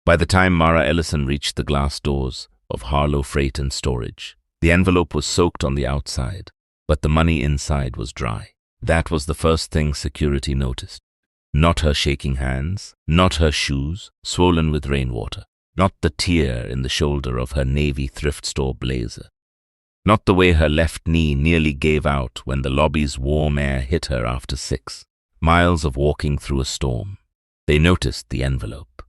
By the time Mara Ellison reached the glass doors of Harlow Freight and Storage, the envelope was soaked on the outside, but the money inside was dry. That was the first thing security noticed. Not her shaking hands, not her shoes, swollen with rainwater, not the tear in the shoulder of her navy thrift store blazer, not the way her left knee nearly gave out when the lobby's warm air hit her after 6 miles of walking through a storm. They noticed the envelope.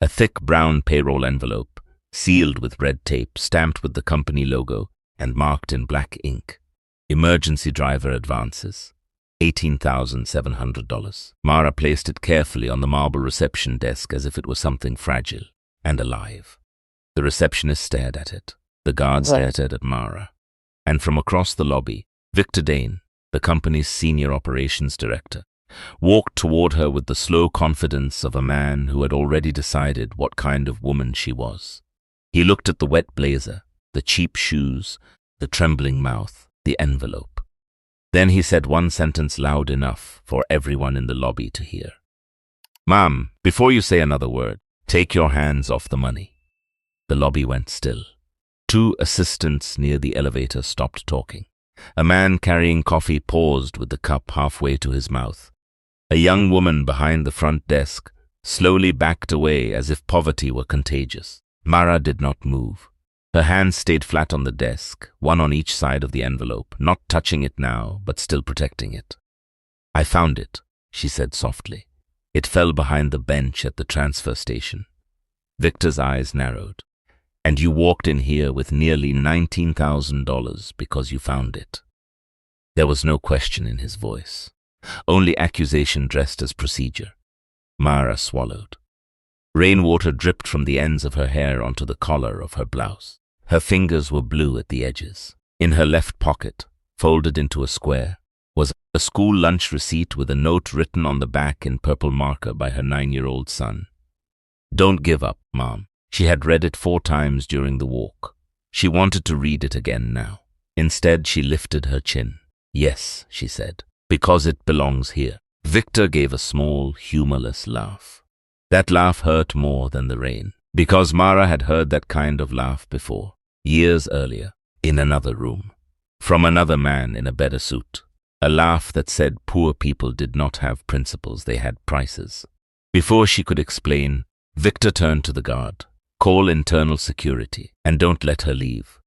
A thick brown payroll envelope, sealed with red tape, stamped with the company logo, and marked in black ink. Emergency driver advances. $18,700. Mara placed it carefully on the marble reception desk as if it was something fragile and alive. The receptionist stared at it. The guard stared at Mara. And from across the lobby, Victor Dane, the company's senior operations director, walked toward her with the slow confidence of a man who had already decided what kind of woman she was. He looked at the wet blazer, the cheap shoes, the trembling mouth, the envelope. Then he said one sentence loud enough for everyone in the lobby to hear. "Ma'am, before you say another word, take your hands off the money." The lobby went still. 2 assistants near the elevator stopped talking. A man carrying coffee paused with the cup halfway to his mouth. A young woman behind the front desk slowly backed away as if poverty were contagious. Mara did not move. Her hands stayed flat on the desk, one on each side of the envelope, not touching it now, but still protecting it. "I found it," she said softly. "It fell behind the bench at the transfer station." Victor's eyes narrowed. "And you walked in here with nearly $19,000 because you found it." There was no question in his voice, only accusation dressed as procedure. Mara swallowed. Rainwater dripped from the ends of her hair onto the collar of her blouse. Her fingers were blue at the edges. In her left pocket, folded into a square, was a school lunch receipt with a note written on the back in purple marker by her 9-year-old son. "Don't give up, Mom." She had read it 4 times during the walk. She wanted to read it again now. Instead, she lifted her chin. "Yes," she said, "because it belongs here." Victor gave a small, humorless laugh. That laugh hurt more than the rain, because Mara had heard that kind of laugh before, years earlier, in another room, from another man in a better suit. A laugh that said poor people did not have principles, they had prices. Before she could explain, Victor turned to the guard. "Call internal security, and don't let her leave."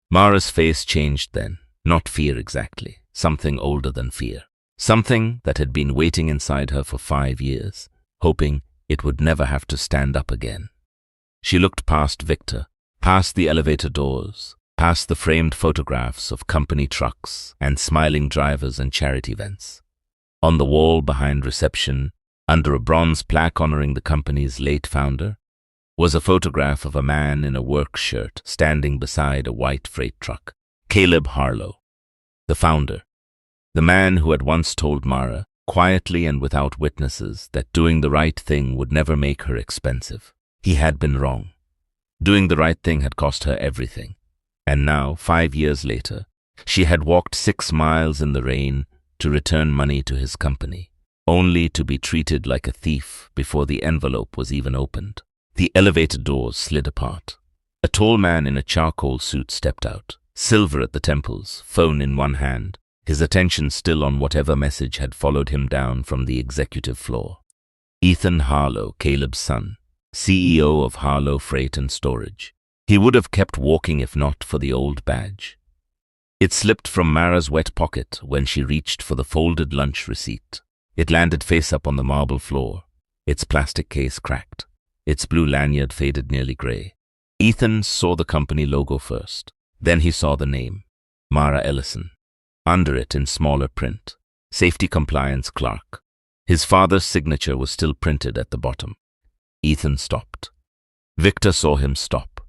Mara's face changed then, not fear exactly, something older than fear. Something that had been waiting inside her for 5 years, hoping it would never have to stand up again. She looked past Victor, past the elevator doors, past the framed photographs of company trucks and smiling drivers and charity events. On the wall behind reception, under a bronze plaque honoring the company's late founder, was a photograph of a man in a work shirt standing beside a white freight truck. Caleb Harlow, the founder, the man who had once told Mara, quietly and without witnesses, that doing the right thing would never make her expensive. He had been wrong. Doing the right thing had cost her everything. And now, 5 years later, she had walked 6 miles in the rain to return money to his company, only to be treated like a thief before the envelope was even opened. The elevator doors slid apart. A tall man in a charcoal suit stepped out, silver at the temples, phone in one hand, his attention still on whatever message had followed him down from the executive floor. Ethan Harlow, Caleb's son, CEO of Harlow Freight and Storage. He would have kept walking if not for the old badge. It slipped from Mara's wet pocket when she reached for the folded lunch receipt. It landed face up on the marble floor, its plastic case cracked, its blue lanyard faded nearly gray. Ethan saw the company logo first. Then he saw the name, Mara Ellison. Under it, in smaller print, Safety Compliance Clerk. His father's signature was still printed at the bottom. Ethan stopped. Victor saw him stop,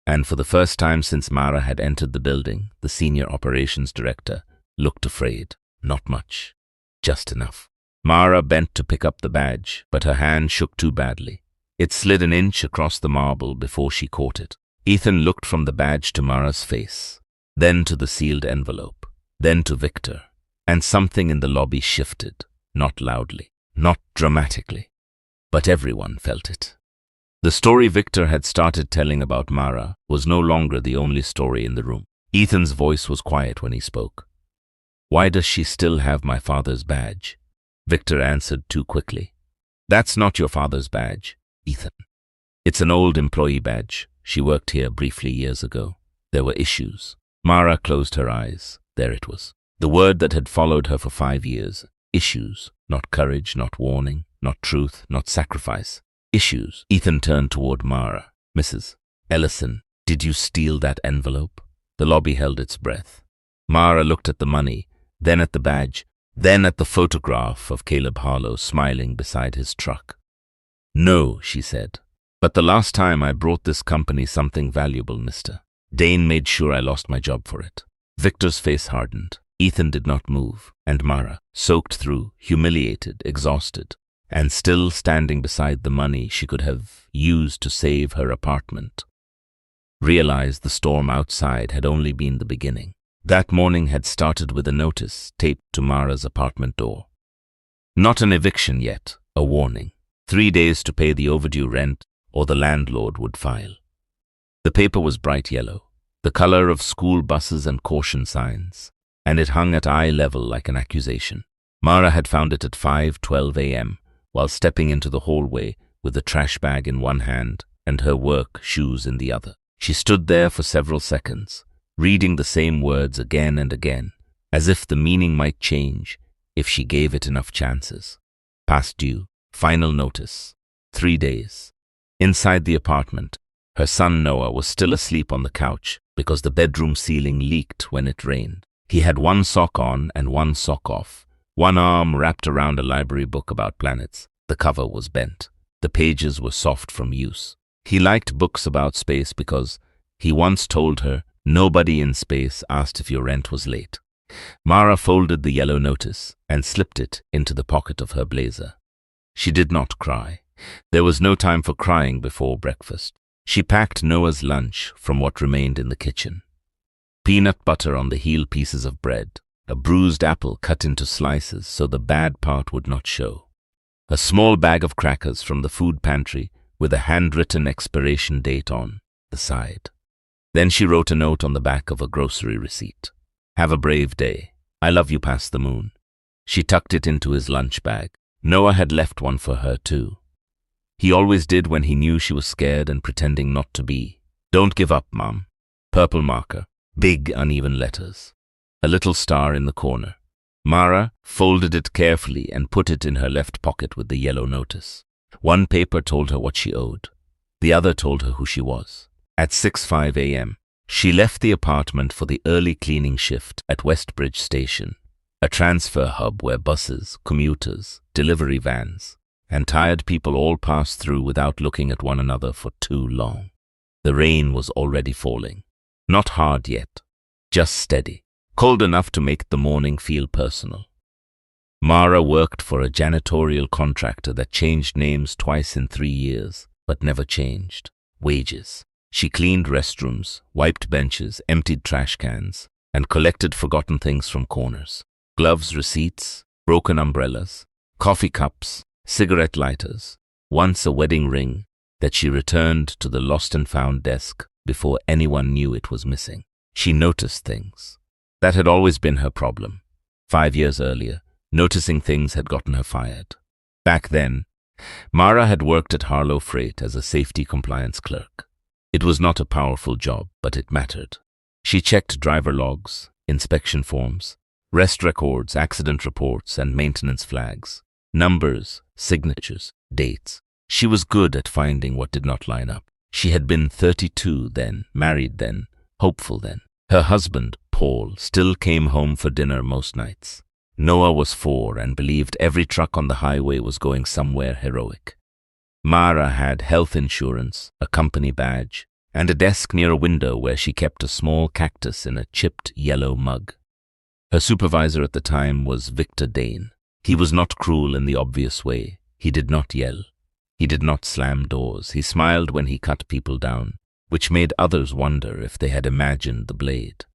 and for the first time since Mara had entered the building, the senior operations director looked afraid. Not much, just enough. Mara bent to pick up the badge, but her hand shook too badly. It slid an inch across the marble before she caught it. Ethan looked from the badge to Mara's face, then to the sealed envelope, then to Victor, and something in the lobby shifted, not loudly, not dramatically, but everyone felt it. The story Victor had started telling about Mara was no longer the only story in the room. Ethan's voice was quiet when he spoke. "Why does she still have my father's badge?" Victor answered too quickly. "That's not your father's badge, Ethan. It's an old employee badge. She worked here briefly years ago. There were issues." Mara closed her eyes. There it was. The word that had followed her for 5 years. Issues. Not courage, not warning, not truth, not sacrifice. Issues. Ethan turned toward Mara. "Mrs. Ellison, did you steal that envelope?" The lobby held its breath. Mara looked at the money, then at the badge, then at the photograph of Caleb Harlow smiling beside his truck. "No," she said. "But the last time I brought this company something valuable, mister. Dane made sure I lost my job for it." Victor's face hardened. Ethan did not move, and Mara, soaked through, humiliated, exhausted, and still standing beside the money she could have used to save her apartment, realized the storm outside had only been the beginning. That morning had started with a notice taped to Mara's apartment door. Not an eviction yet, a warning. 3 days to pay the overdue rent, or the landlord would file. The paper was bright yellow, the color of school buses and caution signs, and it hung at eye level like an accusation. Mara had found it at 5:12 a.m., while stepping into the hallway with a trash bag in one hand and her work shoes in the other. She stood there for several seconds, reading the same words again and again, as if the meaning might change if she gave it enough chances. Past due, final notice, 3 days. Inside the apartment, her son Noah was still asleep on the couch because the bedroom ceiling leaked when it rained. He had one sock on and one sock off, one arm wrapped around a library book about planets. The cover was bent. The pages were soft from use. He liked books about space because he once told her, "Nobody in space asked if your rent was late." Mara folded the yellow notice and slipped it into the pocket of her blazer. She did not cry. There was no time for crying before breakfast. She packed Noah's lunch from what remained in the kitchen. Peanut butter on the heel pieces of bread, a bruised apple cut into slices so the bad part would not show, a small bag of crackers from the food pantry with a handwritten expiration date on the side. Then she wrote a note on the back of a grocery receipt. "Have a brave day. I love you past the moon." She tucked it into his lunch bag. Noah had left one for her too. He always did when he knew she was scared and pretending not to be. "Don't give up, Mom." Purple marker, big uneven letters. A little star in the corner. Mara folded it carefully and put it in her left pocket with the yellow notice. One paper told her what she owed. The other told her who she was. At 6:05 a.m., she left the apartment for the early cleaning shift at Westbridge Station, a transfer hub where buses, commuters, delivery vans, and tired people all passed through without looking at one another for too long. The rain was already falling. Not hard yet, just steady, cold enough to make the morning feel personal. Mara worked for a janitorial contractor that changed names twice in 3 years, but never changed. Wages. She cleaned restrooms, wiped benches, emptied trash cans, and collected forgotten things from corners. Gloves, receipts, broken umbrellas, coffee cups, cigarette lighters, once a wedding ring that she returned to the lost and found desk before anyone knew it was missing. She noticed things. That had always been her problem. 5 years earlier, noticing things had gotten her fired. Back then, Mara had worked at Harlow Freight as a safety compliance clerk. It was not a powerful job, but it mattered. She checked driver logs, inspection forms, rest records, accident reports, and maintenance flags. Numbers, signatures, dates. She was good at finding what did not line up. She had been 32 then, married then, hopeful then. Her husband, Paul, still came home for dinner most nights. Noah was 4 and believed every truck on the highway was going somewhere heroic. Mara had health insurance, a company badge, and a desk near a window where she kept a small cactus in a chipped yellow mug. Her supervisor at the time was Victor Dane. He was not cruel in the obvious way. He did not yell. He did not slam doors. He smiled when he cut people down, which made others wonder if they had imagined the blade.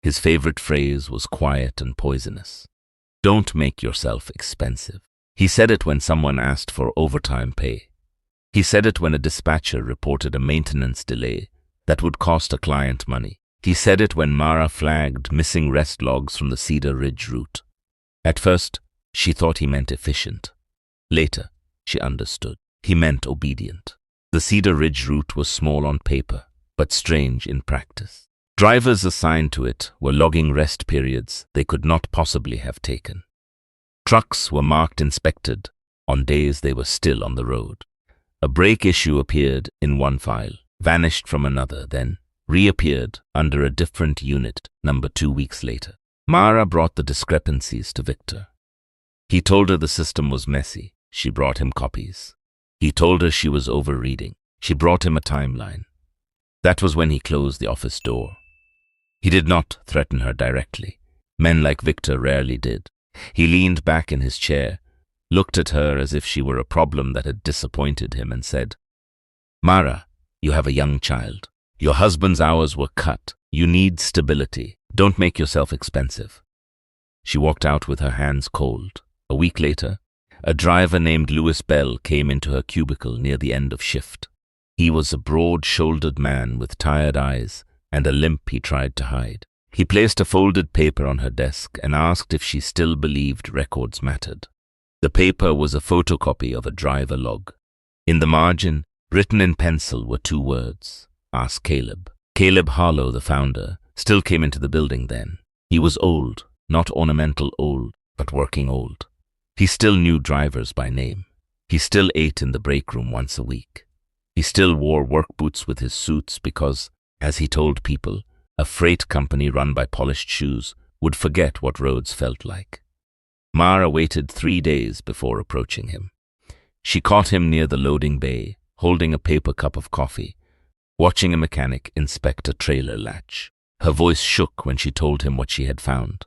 His favorite phrase was quiet and poisonous. "Don't make yourself expensive." He said it when someone asked for overtime pay. He said it when a dispatcher reported a maintenance delay that would cost a client money. He said it when Mara flagged missing rest logs from the Cedar Ridge route. At first, she thought he meant efficient. Later, she understood. He meant obedient. The Cedar Ridge route was small on paper, but strange in practice. Drivers assigned to it were logging rest periods they could not possibly have taken. Trucks were marked inspected on days they were still on the road. A brake issue appeared in one file, vanished from another, then reappeared under a different unit number 2 weeks later. Mara brought the discrepancies to Victor. He told her the system was messy. She brought him copies. He told her she was overreading. She brought him a timeline. That was when he closed the office door. He did not threaten her directly. Men like Victor rarely did. He leaned back in his chair, looked at her as if she were a problem that had disappointed him, and said, "Mara, you have a young child. Your husband's hours were cut. You need stability. Don't make yourself expensive." She walked out with her hands cold. A week later, a driver named Louis Bell came into her cubicle near the end of shift. He was a broad-shouldered man with tired eyes and a limp he tried to hide. He placed a folded paper on her desk and asked if she still believed records mattered. The paper was a photocopy of a driver log. In the margin, written in pencil, were 2 words: "Ask Caleb." Caleb Harlow, the founder, still came into the building then. He was old, not ornamental old, but working old. He still knew drivers by name. He still ate in the break room once a week. He still wore work boots with his suits because, as he told people, a freight company run by polished shoes would forget what roads felt like. Mara waited 3 days before approaching him. She caught him near the loading bay, holding a paper cup of coffee, watching a mechanic inspect a trailer latch. Her voice shook when she told him what she had found.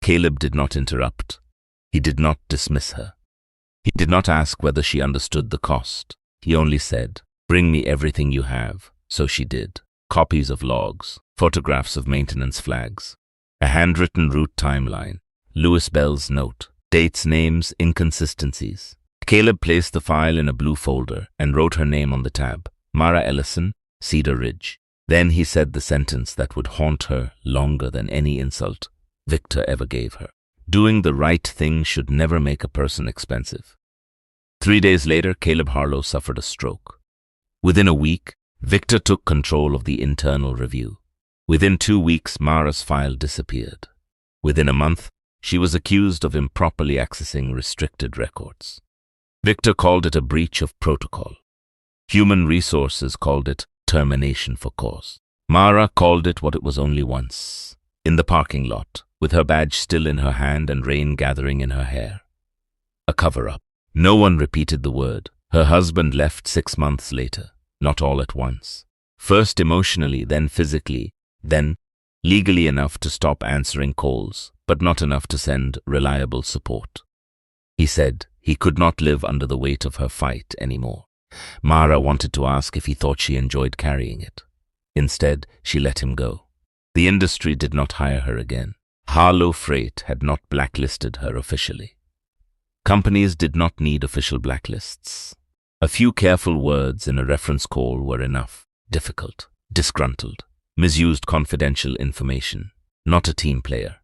Caleb did not interrupt. He did not dismiss her. He did not ask whether she understood the cost. He only said, "Bring me everything you have." So she did. Copies of logs, photographs of maintenance flags, a handwritten route timeline, Louis Bell's note, dates, names, inconsistencies. Caleb placed the file in a blue folder and wrote her name on the tab, Mara Ellison, Cedar Ridge. Then he said the sentence that would haunt her longer than any insult Victor ever gave her. Doing the right thing should never make a person expensive. 3 days later, Caleb Harlow suffered a stroke. Within a week, Victor took control of the internal review. Within 2 weeks, Mara's file disappeared. Within a month, she was accused of improperly accessing restricted records. Victor called it a breach of protocol. Human Resources called it termination for cause. Mara called it what it was only once, in the parking lot, with her badge still in her hand and rain gathering in her hair. A cover-up. No one repeated the word. Her husband left 6 months later, not all at once. First emotionally, then physically, then legally enough to stop answering calls, but not enough to send reliable support. He said he could not live under the weight of her fight anymore. Mara wanted to ask if he thought she enjoyed carrying it. Instead, she let him go. The industry did not hire her again. Harlow Freight had not blacklisted her officially. Companies did not need official blacklists. A few careful words in a reference call were enough. Difficult, disgruntled, misused confidential information, not a team player.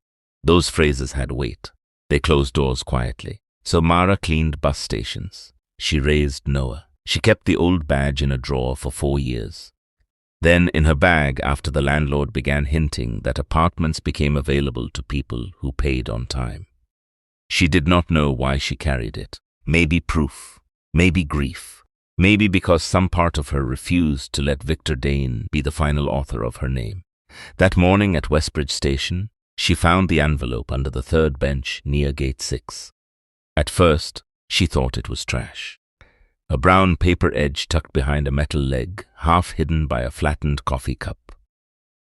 Those phrases had weight. They closed doors quietly. So Mara cleaned bus stations. She raised Noah. She kept the old badge in a drawer for 4 years. Then in her bag after the landlord began hinting that apartments became available to people who paid on time. She did not know why she carried it. Maybe proof, maybe grief, maybe because some part of her refused to let Victor Dane be the final author of her name. That morning at Westbridge Station, she found the envelope under the 3rd bench near Gate 6. At first, she thought it was trash. A brown paper edge tucked behind a metal leg, half hidden by a flattened coffee cup.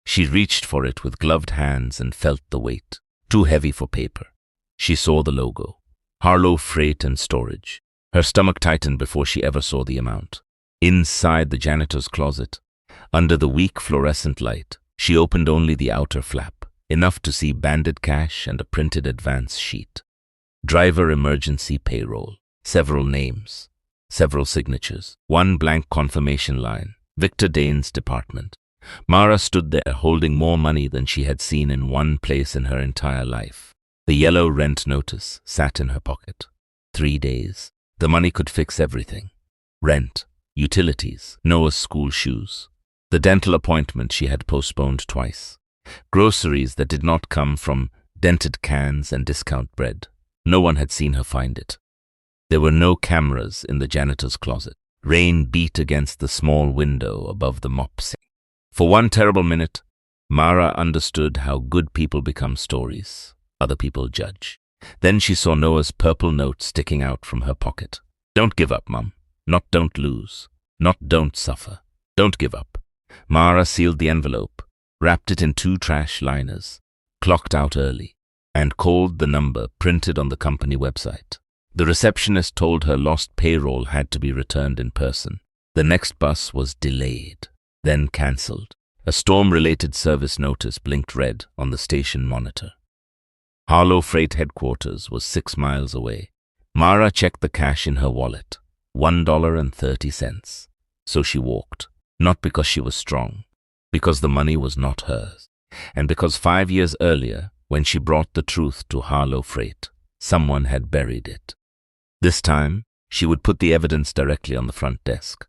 She reached for it with gloved hands and felt the weight. Too heavy for paper. She saw the logo. Harlow Freight and Storage. Her stomach tightened before she ever saw the amount. Inside the janitor's closet, under the weak fluorescent light, she opened only the outer flap, enough to see banded cash and a printed advance sheet. Driver emergency payroll. Several names. several signatures, one blank confirmation line. Victor Dane's department. Mara stood there holding more money than she had seen in one place in her entire life. The yellow rent notice sat in her pocket. 3 days. The money could fix everything. Rent, utilities, Noah's school shoes. The dental appointment she had postponed twice. Groceries that did not come from dented cans and discount bread. No one had seen her find it. There were no cameras in the janitor's closet. Rain beat against the small window above the mop sink. For one terrible minute, Mara understood how good people become stories. Other people judge. Then she saw Noah's purple note sticking out from her pocket. Don't give up, Mum. Not don't lose. Not don't suffer. Don't give up. Mara sealed the envelope, wrapped it in 2 trash liners, clocked out early, and called the number printed on the company website. The receptionist told her lost payroll had to be returned in person. The next bus was delayed, then cancelled. A storm-related service notice blinked red on the station monitor. Harlow Freight headquarters was 6 miles away. Mara checked the cash in her wallet, $1.30. So she walked, not because she was strong, because the money was not hers, and because 5 years earlier, when she brought the truth to Harlow Freight, someone had buried it. This time, she would put the evidence directly on the front desk.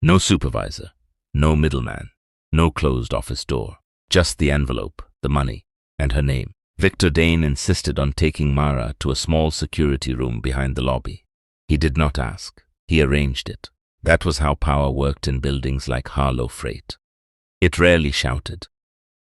No supervisor, no middleman, no closed office door, just the envelope, the money, and her name. Victor Dane insisted on taking Mara to a small security room behind the lobby. He did not ask. He arranged it. That was how power worked in buildings like Harlow Freight. It rarely shouted.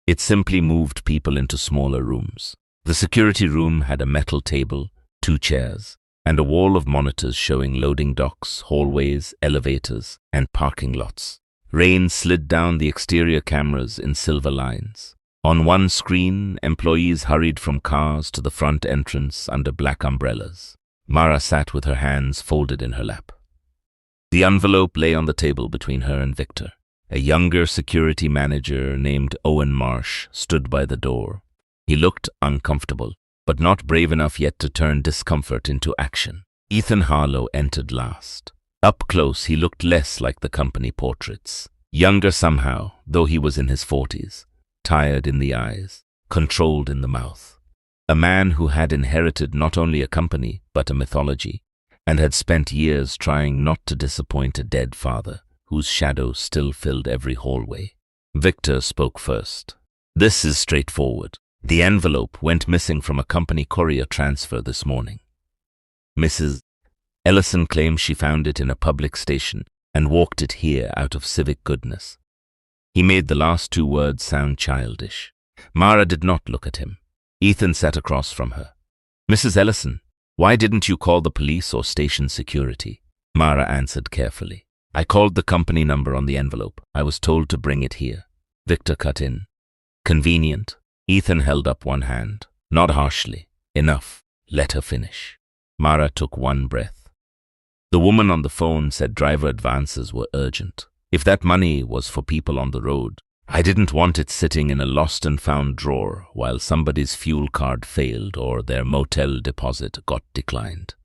It simply moved people into smaller rooms. The security room had a metal table, 2 chairs, and a wall of monitors showing loading docks, hallways, elevators, and parking lots. Rain slid down the exterior cameras in silver lines. On one screen, employees hurried from cars to the front entrance under black umbrellas. Mara sat with her hands folded in her lap. The envelope lay on the table between her and Victor. A younger security manager named Owen Marsh stood by the door. He looked uncomfortable, but not brave enough yet to turn discomfort into action. Ethan Harlow entered last. Up close, he looked less like the company portraits. Younger somehow, though he was in his 40s. Tired in the eyes, controlled in the mouth. A man who had inherited not only a company, but a mythology, and had spent years trying not to disappoint a dead father, whose shadow still filled every hallway. Victor spoke first. This is straightforward. The envelope went missing from a company courier transfer this morning. Mrs. Ellison claims she found it in a public station and walked it here out of civic goodness. He made the last 2 words sound childish. Mara did not look at him. Ethan sat across from her. Mrs. Ellison, why didn't you call the police or station security? Mara answered carefully. I called the company number on the envelope. I was told to bring it here. Victor cut in. Convenient. Ethan held up one hand. Not harshly. Enough. Let her finish. Mara took one breath. The woman on the phone said driver advances were urgent. If that money was for people on the road, I didn't want it sitting in a lost and found drawer while somebody's fuel card failed or their motel deposit got declined.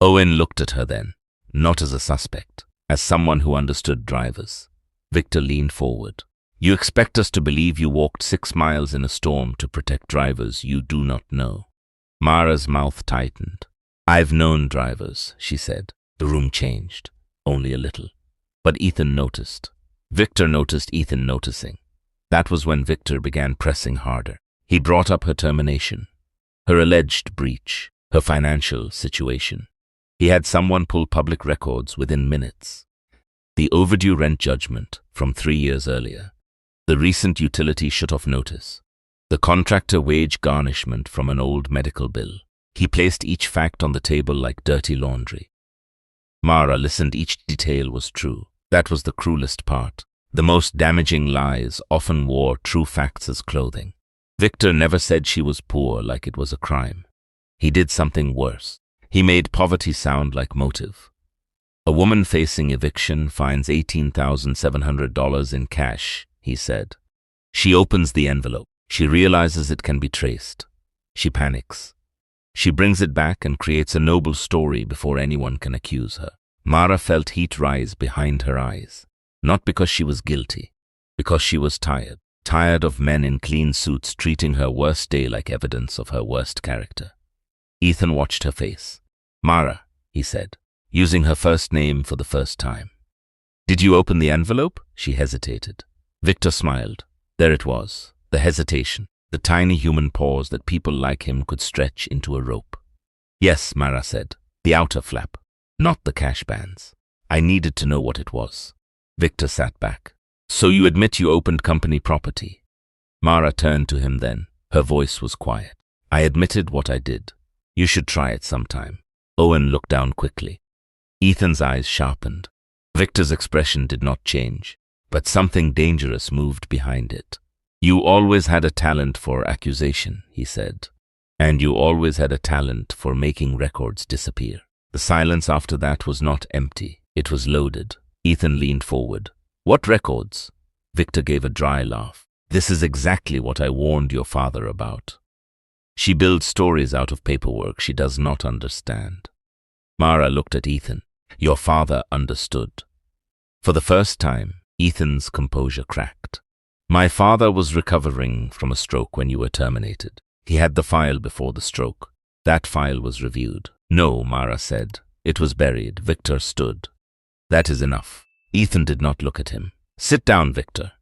Owen looked at her then, not as a suspect, as someone who understood drivers. Victor leaned forward. You expect us to believe you walked 6 miles in a storm to protect drivers you do not know. Mara's mouth tightened. I've known drivers, she said. The room changed, only a little. But Ethan noticed. Victor noticed Ethan noticing. That was when Victor began pressing harder. He brought up her termination, her alleged breach, her financial situation. He had someone pull public records within minutes. The overdue rent judgment from 3 years earlier. The recent utility shut-off notice. The contractor wage garnishment from an old medical bill. He placed each fact on the table like dirty laundry. Mara listened. Each detail was true. That was the cruelest part. The most damaging lies often wore true facts as clothing. Victor never said she was poor like it was a crime. He did something worse. He made poverty sound like motive. A woman facing eviction finds $18,700 in cash, he said. She opens the envelope. She realizes it can be traced. She panics. She brings it back and creates a noble story before anyone can accuse her. Mara felt heat rise behind her eyes, not because she was guilty, because she was tired. Tired of men in clean suits treating her worst day like evidence of her worst character. Ethan watched her face. "Mara," he said, using her first name for the first time. "Did you open the envelope?" She hesitated. Victor smiled. There it was, the hesitation, the tiny human pause that people like him could stretch into a rope. "Yes," Mara said, "the outer flap, not the cash bands. I needed to know what it was." Victor sat back. "So you admit you opened company property?" Mara turned to him then. Her voice was quiet. "I admitted what I did. You should try it sometime." Owen looked down quickly. Ethan's eyes sharpened. Victor's expression did not change, but something dangerous moved behind it. "You always had a talent for accusation," he said. "And you always had a talent for making records disappear." The silence after that was not empty. It was loaded. Ethan leaned forward. "What records?" Victor gave a dry laugh. "This is exactly what I warned your father about. She builds stories out of paperwork she does not understand." Mara looked at Ethan. "Your father understood." For the first time, Ethan's composure cracked. "My father was recovering from a stroke when you were terminated. He had the file before the stroke. That file was reviewed." "No," Mara said. "It was buried." Victor stood. "That is enough." Ethan did not look at him. "Sit down, Victor."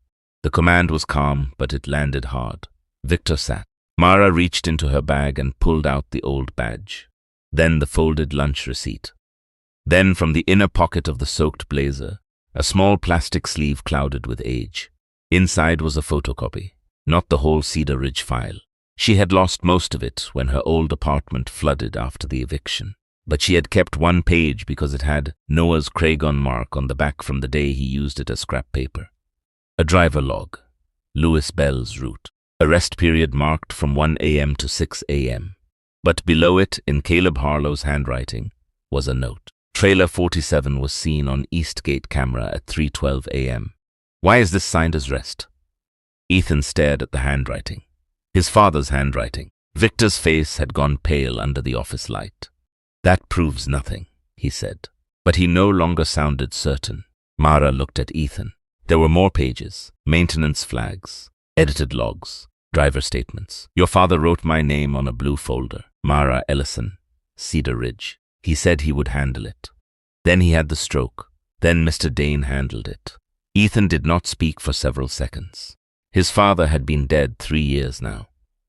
The command was calm, but it landed hard. Victor sat. Mara reached into her bag and pulled out the old badge. Then the folded lunch receipt. Then from the inner pocket of the soaked blazer, a small plastic sleeve clouded with age. Inside was a photocopy, not the whole Cedar Ridge file. She had lost most of it when her old apartment flooded after the eviction. But she had kept one page because it had Noah's Cragon mark on the back from the day he used it as scrap paper. A driver log, Lewis Bell's route, arrest period marked from 1 a.m. to 6 a.m. But below it, in Caleb Harlow's handwriting, was a note. Trailer 47 was seen on Eastgate camera at 3:12 a.m. "Why is this signed as rest?" Ethan stared at the handwriting. His father's handwriting. Victor's face had gone pale under the office light. "That proves nothing," he said. But he no longer sounded certain. Mara looked at Ethan. There were more pages, maintenance flags, edited logs, driver statements. "Your father wrote my name on a blue folder. Mara Ellison, Cedar Ridge. He said he would handle it. Then he had the stroke. Then Mr. Dane handled it." Ethan did not speak for several seconds. His father had been dead 3 years now.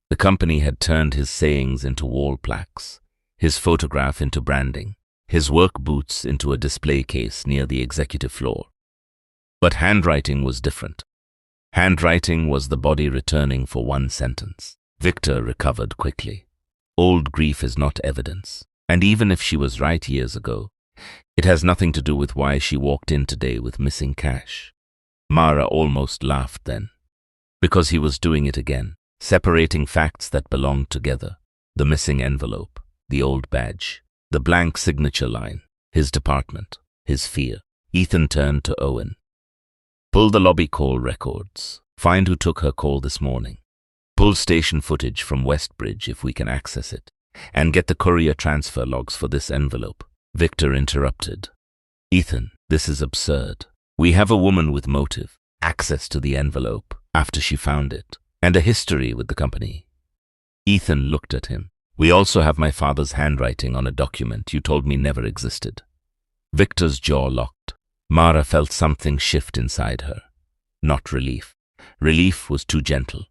The company had turned his sayings into wall plaques, his photograph into branding, his work boots into a display case near the executive floor. But handwriting was different. Handwriting was the body returning for one sentence. Victor recovered quickly. Old grief is not evidence. And even if she was right years ago, it has nothing to do with why she walked in today with missing cash. Mara almost laughed then. Because he was doing it again, separating facts that belonged together. The missing envelope, the old badge, the blank signature line, his department, his fear. Ethan turned to Owen. "Pull the lobby call records. Find who took her call this morning. Pull station footage from Westbridge if we can access it. And get the courier transfer logs for this envelope." Victor interrupted. "Ethan, this is absurd. We have a woman with motive, access to the envelope after she found it, and a history with the company." Ethan looked at him. "We also have my father's handwriting on a document you told me never existed." Victor's jaw locked. Mara felt something shift inside her. Not relief. Relief was too gentle.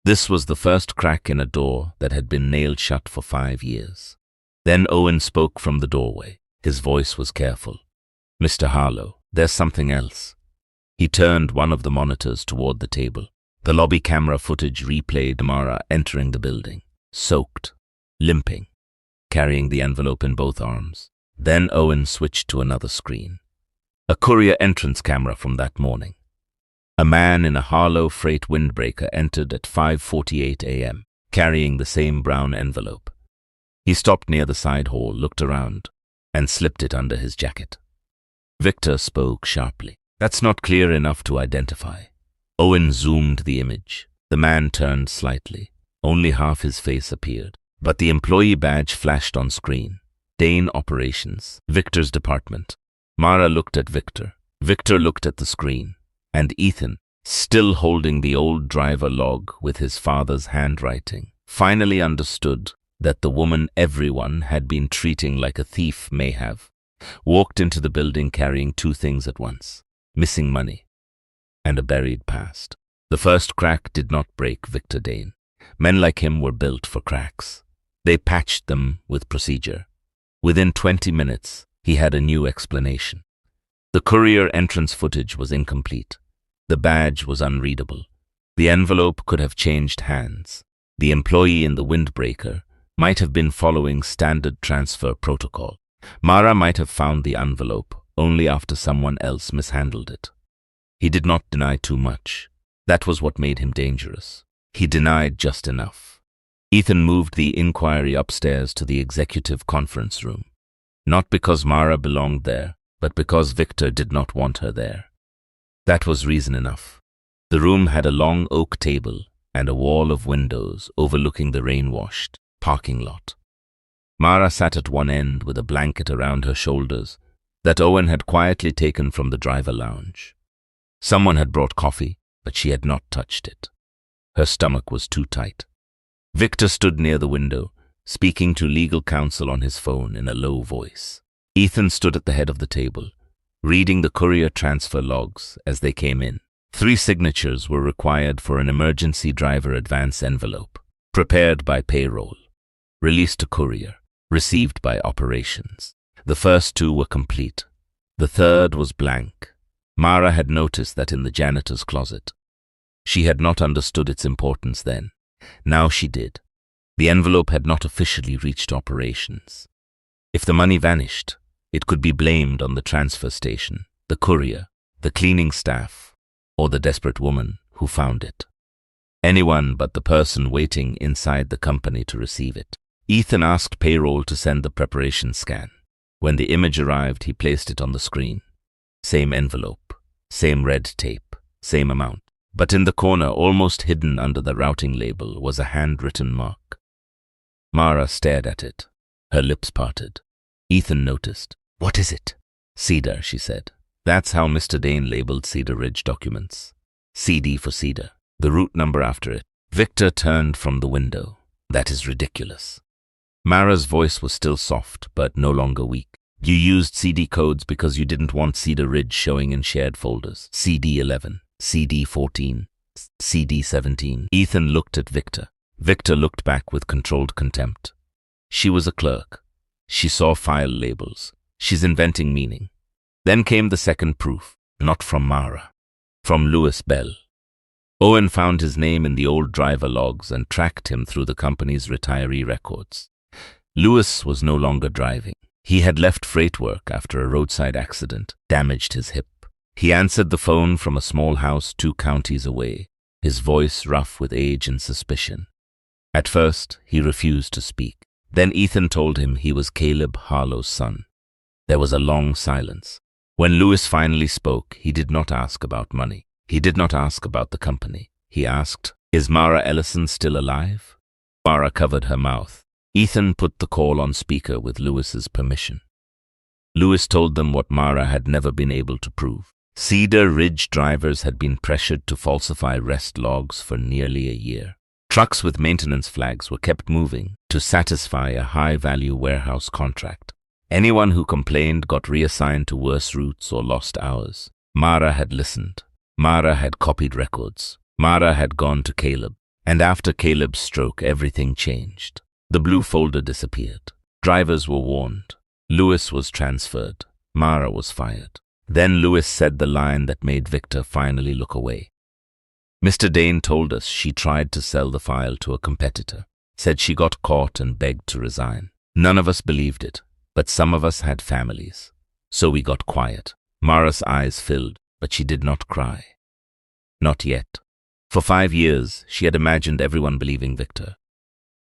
This was the first crack in a door that had been nailed shut for 5 years. Then Owen spoke from the doorway. His voice was careful. "Mr. Harlow, there's something else." He turned one of the monitors toward the table. The lobby camera footage replayed Mara entering the building, soaked, limping, carrying the envelope in both arms. Then Owen switched to another screen. A courier entrance camera from that morning. A man in a Harlow freight windbreaker entered at 5:48 a.m., carrying the same brown envelope. He stopped near the side hall, looked around, and slipped it under his jacket. Victor spoke sharply. "That's not clear enough to identify." Owen zoomed the image. The man turned slightly. Only half his face appeared. But the employee badge flashed on screen. Dane Operations, Victor's department. Mara looked at Victor. Victor looked at the screen. And Ethan, still holding the old driver log with his father's handwriting, finally understood that the woman everyone had been treating like a thief may have, walked into the building carrying two things at once: missing money and a buried past. The first crack did not break Victor Dane. Men like him were built for cracks. They patched them with procedure. Within 20 minutes, he had a new explanation. The courier entrance footage was incomplete. The badge was unreadable. The envelope could have changed hands. The employee in the windbreaker might have been following standard transfer protocol. Mara might have found the envelope only after someone else mishandled it. He did not deny too much. That was what made him dangerous. He denied just enough. Ethan moved the inquiry upstairs to the executive conference room. Not because Mara belonged there, but because Victor did not want her there. That was reason enough. The room had a long oak table and a wall of windows overlooking the rain-washed parking lot. Mara sat at one end with a blanket around her shoulders that Owen had quietly taken from the driver lounge. Someone had brought coffee, but she had not touched it. Her stomach was too tight. Victor stood near the window, speaking to legal counsel on his phone in a low voice. Ethan stood at the head of the table, reading the courier transfer logs as they came in. 3 signatures were required for an emergency driver advance envelope, prepared by payroll, released to courier, received by operations. The first 2 were complete. The third was blank. Mara had noticed that in the janitor's closet. She had not understood its importance then. Now she did. The envelope had not officially reached operations. If the money vanished, it could be blamed on the transfer station, the courier, the cleaning staff, or the desperate woman who found it. Anyone but the person waiting inside the company to receive it. Ethan asked payroll to send the preparation scan. When the image arrived, he placed it on the screen. Same envelope, same red tape, same amount. But in the corner, almost hidden under the routing label, was a handwritten mark. Mara stared at it. Her lips parted. Ethan noticed. "What is it?" "Cedar," she said. That's how Mr. Dane labeled Cedar Ridge documents. CD for Cedar, the route number after it. Victor turned from the window. "That is ridiculous." Mara's voice was still soft, but no longer weak. "You used CD codes because you didn't want Cedar Ridge showing in shared folders. CD 11, CD 14, CD 17. Ethan looked at Victor. Victor looked back with controlled contempt. She was a clerk. She saw file labels. She's inventing meaning. Then came the second proof, not from Mara, from Louis Bell. Owen found his name in the old driver logs and tracked him through the company's retiree records. Louis was no longer driving. He had left freight work after a roadside accident, damaged his hip. He answered the phone from a small house 2 counties away, his voice rough with age and suspicion. At first, he refused to speak. Then Ethan told him he was Caleb Harlow's son. There was a long silence. When Louis finally spoke, he did not ask about money. He did not ask about the company. He asked, "Is Mara Ellison still alive?" Mara covered her mouth. Ethan put the call on speaker with Louis's permission. Louis told them what Mara had never been able to prove. Cedar Ridge drivers had been pressured to falsify rest logs for nearly a year. Trucks with maintenance flags were kept moving to satisfy a high-value warehouse contract. Anyone who complained got reassigned to worse routes or lost hours. Mara had listened. Mara had copied records. Mara had gone to Caleb. And after Caleb's stroke, everything changed. The blue folder disappeared. Drivers were warned. Louis was transferred. Mara was fired. Then Louis said the line that made Victor finally look away. "Mr. Dane told us she tried to sell the file to a competitor, said she got caught and begged to resign. None of us believed it, but some of us had families. So we got quiet." Mara's eyes filled, but she did not cry. Not yet. For 5 years, she had imagined everyone believing Victor.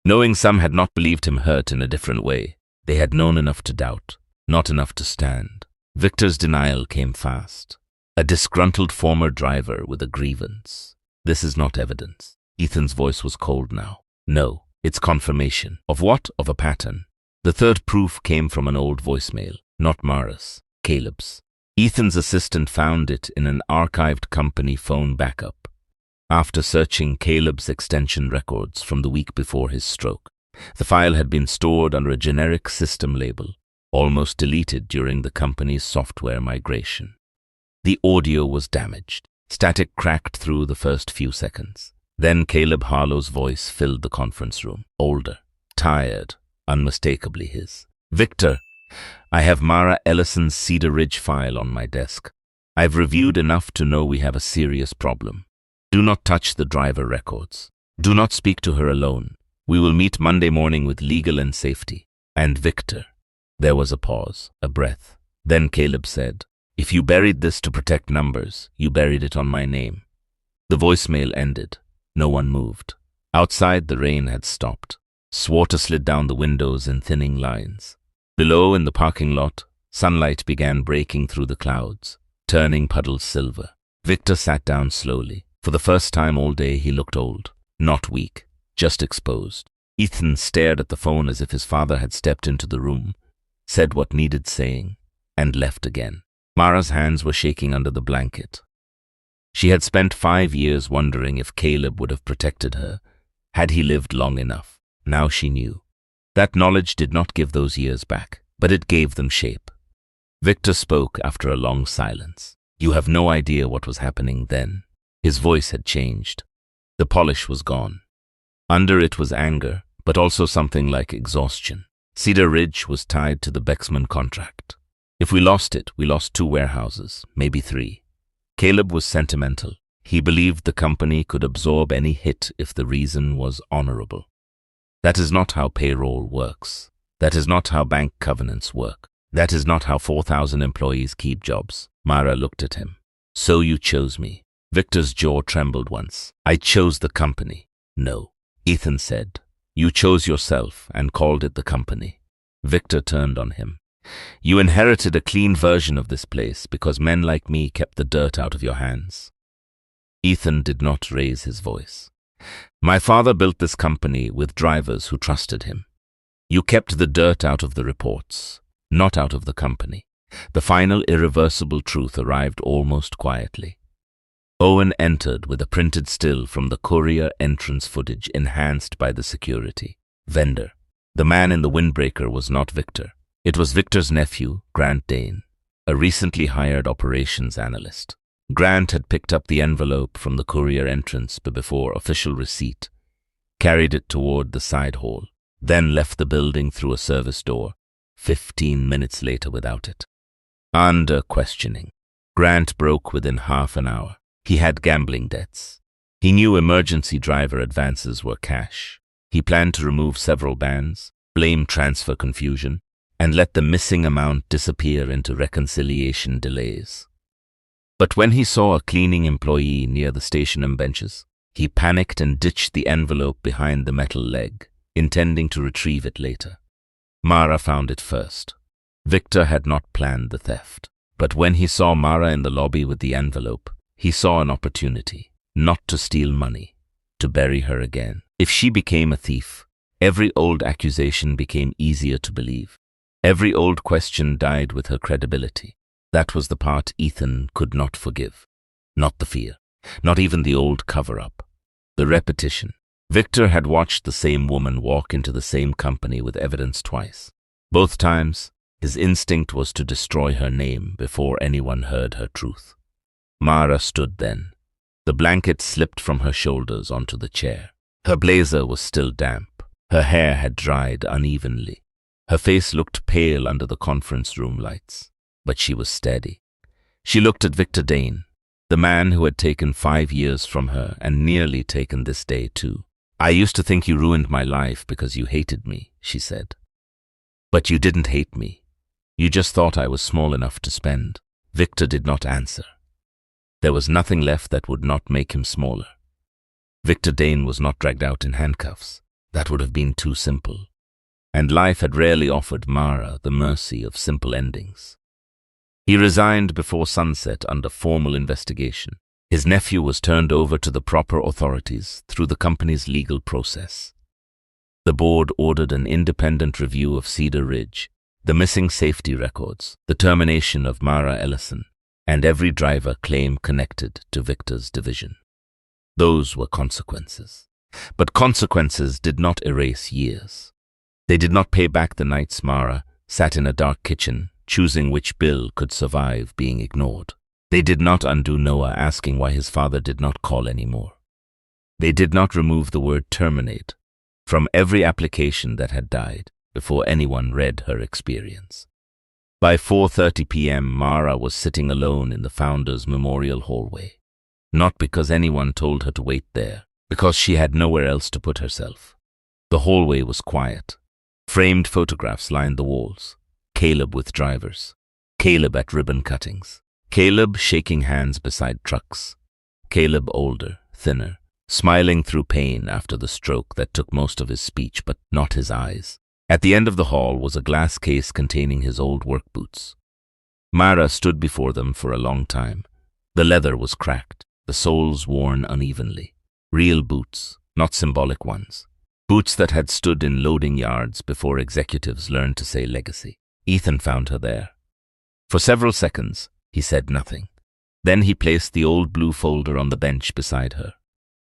Knowing some had not believed him hurt in a different way, they had known enough to doubt, not enough to stand. Victor's denial came fast. A disgruntled former driver with a grievance. "This is not evidence." Ethan's voice was cold now. "No, it's confirmation." Of what? Of a pattern. The third proof came from an old voicemail, not Mara's. Caleb's. Ethan's assistant found it in an archived company phone backup after searching Caleb's extension records from the week before his stroke. The file had been stored under a generic system label, almost deleted during the company's software migration. The audio was damaged. Static cracked through the first few seconds. Then Caleb Harlow's voice filled the conference room. Older, tired, unmistakably his. "Victor, I have Mara Ellison's Cedar Ridge file on my desk. I've reviewed enough to know we have a serious problem. Do not touch the driver records. Do not speak to her alone. We will meet Monday morning with legal and safety. And Victor." There was a pause, a breath. Then Caleb said, "If you buried this to protect numbers, you buried it on my name." The voicemail ended. No one moved. Outside, the rain had stopped. Water slid down the windows in thinning lines. Below, in the parking lot, sunlight began breaking through the clouds, turning puddles silver. Victor sat down slowly. For the first time all day, he looked old. Not weak, just exposed. Ethan stared at the phone as if his father had stepped into the room, said what needed saying, and left again. Mara's hands were shaking under the blanket. She had spent 5 years wondering if Caleb would have protected her, had he lived long enough. Now she knew. That knowledge did not give those years back, but it gave them shape. Victor spoke after a long silence. "You have no idea what was happening then." His voice had changed. The polish was gone. Under it was anger, but also something like exhaustion. Cedar Ridge was tied to the Bexman contract. If we lost it, we lost 2 warehouses, maybe 3. Caleb was sentimental. He believed the company could absorb any hit if the reason was honorable. That is not how payroll works. That is not how bank covenants work. That is not how 4,000 employees keep jobs. Mara looked at him. "So you chose me." Victor's jaw trembled once. "I chose the company." "No," Ethan said. "You chose yourself and called it the company." Victor turned on him. "You inherited a clean version of this place because men like me kept the dirt out of your hands." Ethan did not raise his voice. "My father built this company with drivers who trusted him. You kept the dirt out of the reports, not out of the company." The final irreversible truth arrived almost quietly. Owen entered with a printed still from the courier entrance footage enhanced by the security. Vendor. The man in the windbreaker was not Victor. It was Victor's nephew, Grant Dane, a recently hired operations analyst. Grant had picked up the envelope from the courier entrance before official receipt, carried it toward the side hall, then left the building through a service door, 15 minutes later without it. Under questioning, Grant broke within half an hour. He had gambling debts. He knew emergency driver advances were cash. He planned to remove several bans, blame transfer confusion, and let the missing amount disappear into reconciliation delays. But when he saw a cleaning employee near the station benches, he panicked and ditched the envelope behind the metal leg, intending to retrieve it later. Mara found it first. Victor had not planned the theft. But when he saw Mara in the lobby with the envelope, he saw an opportunity, not to steal money, to bury her again. If she became a thief, every old accusation became easier to believe. Every old question died with her credibility. That was the part Ethan could not forgive. Not the fear, not even the old cover-up. The repetition. Victor had watched the same woman walk into the same company with evidence twice. Both times, his instinct was to destroy her name before anyone heard her truth. Mara stood then. The blanket slipped from her shoulders onto the chair. Her blazer was still damp. Her hair had dried unevenly. Her face looked pale under the conference room lights, but she was steady. She looked at Victor Dane, the man who had taken 5 years from her and nearly taken this day too. "I used to think you ruined my life because you hated me," she said. "But you didn't hate me. You just thought I was small enough to spend." Victor did not answer. There was nothing left that would not make him smaller. Victor Dane was not dragged out in handcuffs. That would have been too simple. And life had rarely offered Mara the mercy of simple endings. He resigned before sunset under formal investigation. His nephew was turned over to the proper authorities through the company's legal process. The board ordered an independent review of Cedar Ridge, The missing safety records, the termination of Mara Ellison, and every driver claim connected to Victor's division. Those were consequences. But consequences did not erase years. They did not pay back the nights Mara sat in a dark kitchen, choosing which bill could survive being ignored. They did not undo Noah asking why his father did not call anymore. They did not remove the word terminate from every application that had died before anyone read her experience. By 4:30 p.m., Mara was sitting alone in the Founders Memorial hallway. Not because anyone told her to wait there, because she had nowhere else to put herself. The hallway was quiet. Framed photographs lined the walls. Caleb with drivers. Caleb at ribbon cuttings. Caleb shaking hands beside trucks. Caleb older, thinner, smiling through pain after the stroke that took most of his speech but not his eyes. At the end of the hall was a glass case containing his old work boots. Mara stood before them for a long time. The leather was cracked, the soles worn unevenly. Real boots, not symbolic ones. Boots that had stood in loading yards before executives learned to say legacy. Ethan found her there. For several seconds, he said nothing. Then he placed the old blue folder on the bench beside her.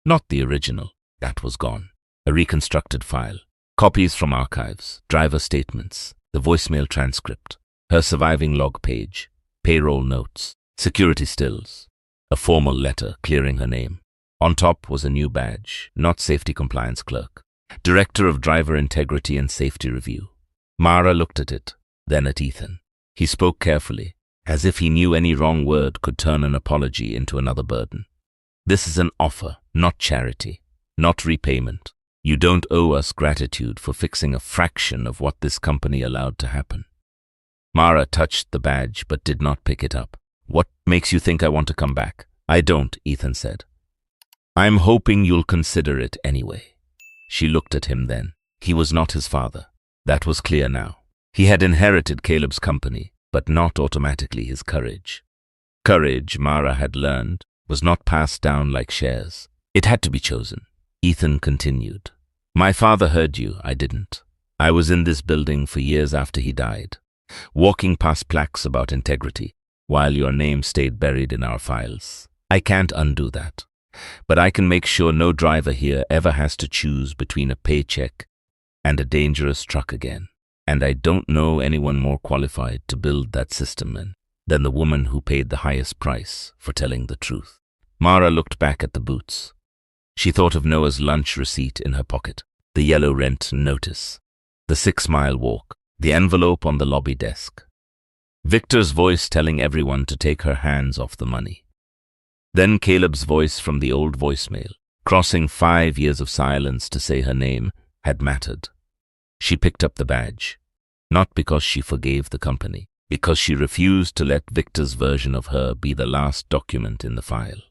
Not the original, that was gone. A reconstructed file. Copies from archives, driver statements, the voicemail transcript, her surviving log page, payroll notes, security stills, a formal letter clearing her name. On top was a new badge, not safety compliance clerk. Director of Driver Integrity and Safety Review. Mara looked at it, then at Ethan. He spoke carefully, as if he knew any wrong word could turn an apology into another burden. This is an offer, not charity, not repayment. You don't owe us gratitude for fixing a fraction of what this company allowed to happen. Mara touched the badge but did not pick it up. What makes you think I want to come back? I don't, Ethan said. I'm hoping you'll consider it anyway. She looked at him then. He was not his father. That was clear now. He had inherited Caleb's company, but not automatically his courage. Courage, Mara had learned, was not passed down like shares. It had to be chosen. Ethan continued. My father heard you, I didn't. I was in this building for years after he died, walking past plaques about integrity, while your name stayed buried in our files. I can't undo that, but I can make sure no driver here ever has to choose between a paycheck and a dangerous truck again. And I don't know anyone more qualified to build that system than the woman who paid the highest price for telling the truth. Mara looked back at the boots. She thought of Noah's lunch receipt in her pocket, the yellow rent notice, the 6-mile walk, the envelope on the lobby desk. Victor's voice telling everyone to take her hands off the money. Then Caleb's voice from the old voicemail, crossing 5 years of silence to say her name, had mattered. She picked up the badge, not because she forgave the company, because she refused to let Victor's version of her be the last document in the file.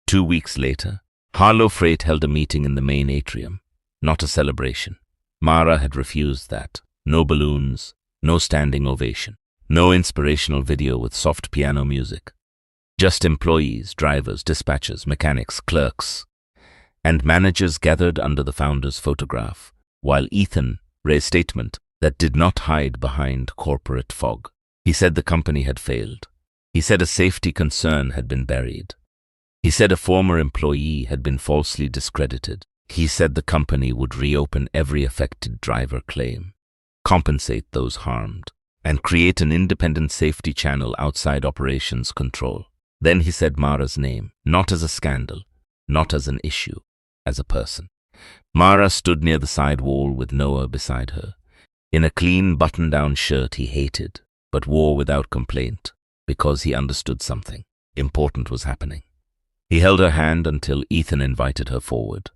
2 weeks later, Harlow Freight held a meeting in the main atrium, not a celebration. Mara had refused that. No balloons, no standing ovation, no inspirational video with soft piano music. Just employees, drivers, dispatchers, mechanics, clerks, and managers gathered under the founder's photograph, while Ethan raised a statement that did not hide behind corporate fog. He said the company had failed. He said a safety concern had been buried. He said a former employee had been falsely discredited. He said the company would reopen every affected driver claim, compensate those harmed, and create an independent safety channel outside operations control. Then he said Mara's name, not as a scandal, not as an issue, as a person. Mara stood near the side wall with Noah beside her, in a clean button-down shirt he hated, but wore without complaint, because he understood something important was happening. He held her hand until Ethan invited her forward.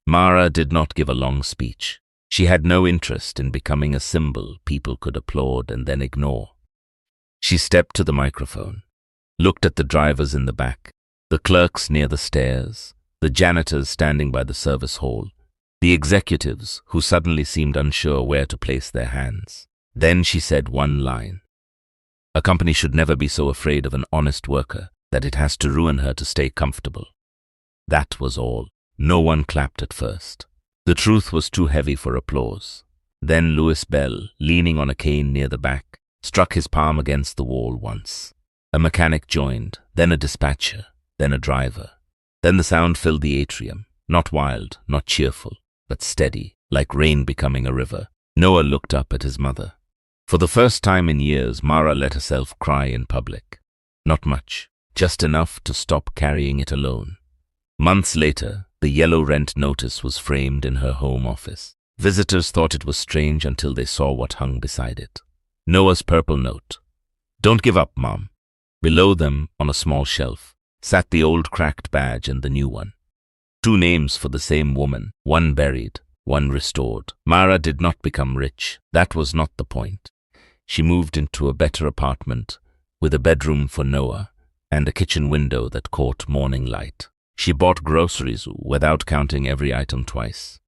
Mara did not give a long speech. She had no interest in becoming a symbol people could applaud and then ignore. She stepped to the microphone, looked at the drivers in the back, the clerks near the stairs, the janitors standing by the service hall, the executives who suddenly seemed unsure where to place their hands. Then she said one line. A company should never be so afraid of an honest worker that it has to ruin her to stay comfortable. That was all. No one clapped at first. The truth was too heavy for applause. Then Louis Bell, leaning on a cane near the back, struck his palm against the wall once. A mechanic joined, then a dispatcher, then a driver. Then the sound filled the atrium, not wild, not cheerful, but steady, like rain becoming a river. Noah looked up at his mother. For the first time in years, Mara let herself cry in public. Not much, just enough to stop carrying it alone. Months later, the yellow rent notice was framed in her home office. Visitors thought it was strange until they saw what hung beside it. Noah's purple note. "Don't give up, Mom." Below them, on a small shelf, sat the old cracked badge and the new one. 2 names for the same woman, one buried, one restored. Mara did not become rich. That was not the point. She moved into a better apartment with a bedroom for Noah and a kitchen window that caught morning light. She bought groceries without counting every item twice.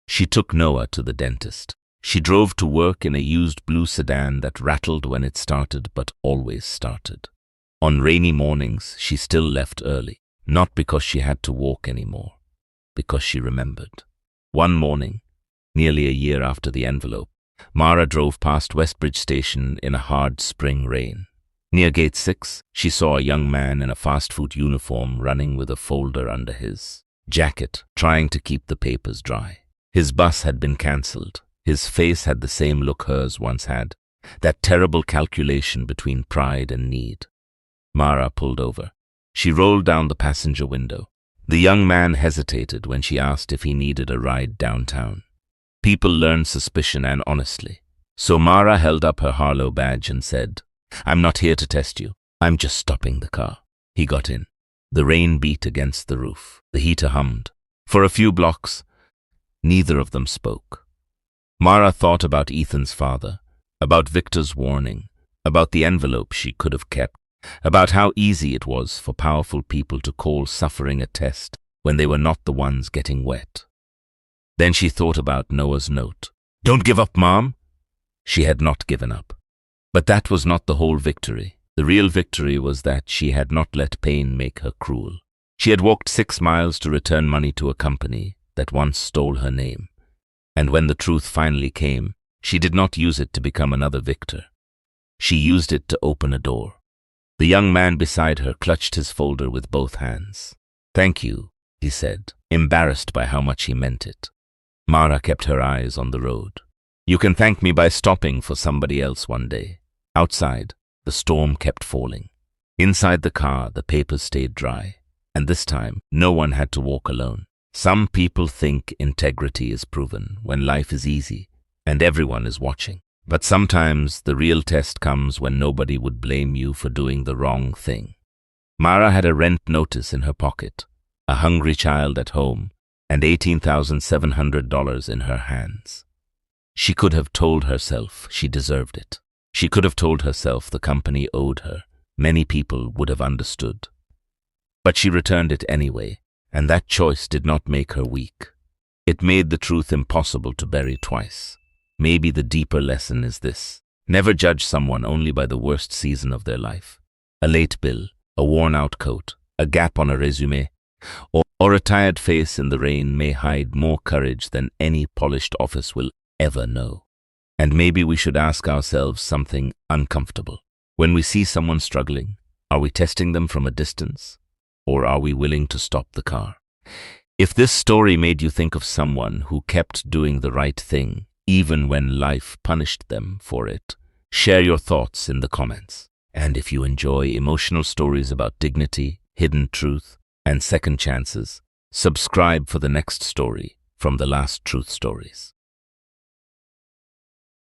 She took Noah to the dentist. She drove to work in a used blue sedan that rattled when it started but always started. On rainy mornings, she still left early, not because she had to walk anymore, because she remembered. One morning, nearly a year after the envelope, Mara drove past Westbridge Station in a hard spring rain. Near Gate 6, she saw a young man in a fast food uniform running with a folder under his jacket, trying to keep the papers dry. His bus had been cancelled. His face had the same look hers once had, that terrible calculation between pride and need. Mara pulled over. She rolled down the passenger window. The young man hesitated when she asked if he needed a ride downtown. People learned suspicion and honestly. So Mara held up her Harlow badge and said, "I'm not here to test you. I'm just stopping the car." He got in. The rain beat against the roof. The heater hummed. For a few blocks, neither of them spoke. Mara thought about Ethan's father, about Victor's warning, about the envelope she could have kept, about how easy it was for powerful people to call suffering a test when they were not the ones getting wet. Then she thought about Noah's note. "Don't give up, Mom." She had not given up. But that was not the whole victory. The real victory was that she had not let pain make her cruel. She had walked 6 miles to return money to a company that once stole her name. And when the truth finally came, she did not use it to become another victor. She used it to open a door. The young man beside her clutched his folder with both hands. "Thank you," he said, embarrassed by how much he meant it. Mara kept her eyes on the road. "You can thank me by stopping for somebody else one day." Outside, the storm kept falling. Inside the car, the papers stayed dry. And this time, no one had to walk alone. Some people think integrity is proven when life is easy and everyone is watching. But sometimes the real test comes when nobody would blame you for doing the wrong thing. Mara had a rent notice in her pocket, a hungry child at home, and $18,700 in her hands. She could have told herself she deserved it. She could have told herself the company owed her. Many people would have understood. But she returned it anyway, and that choice did not make her weak. It made the truth impossible to bury twice. Maybe the deeper lesson is this: never judge someone only by the worst season of their life. A late bill, a worn-out coat, a gap on a resume, or a tired face in the rain may hide more courage than any polished office will ever know. And maybe we should ask ourselves something uncomfortable. When we see someone struggling, are we testing them from a distance? Or are we willing to stop the car? If this story made you think of someone who kept doing the right thing, even when life punished them for it, share your thoughts in the comments. And if you enjoy emotional stories about dignity, hidden truth, and second chances, subscribe for the next story from the Last Truth Stories.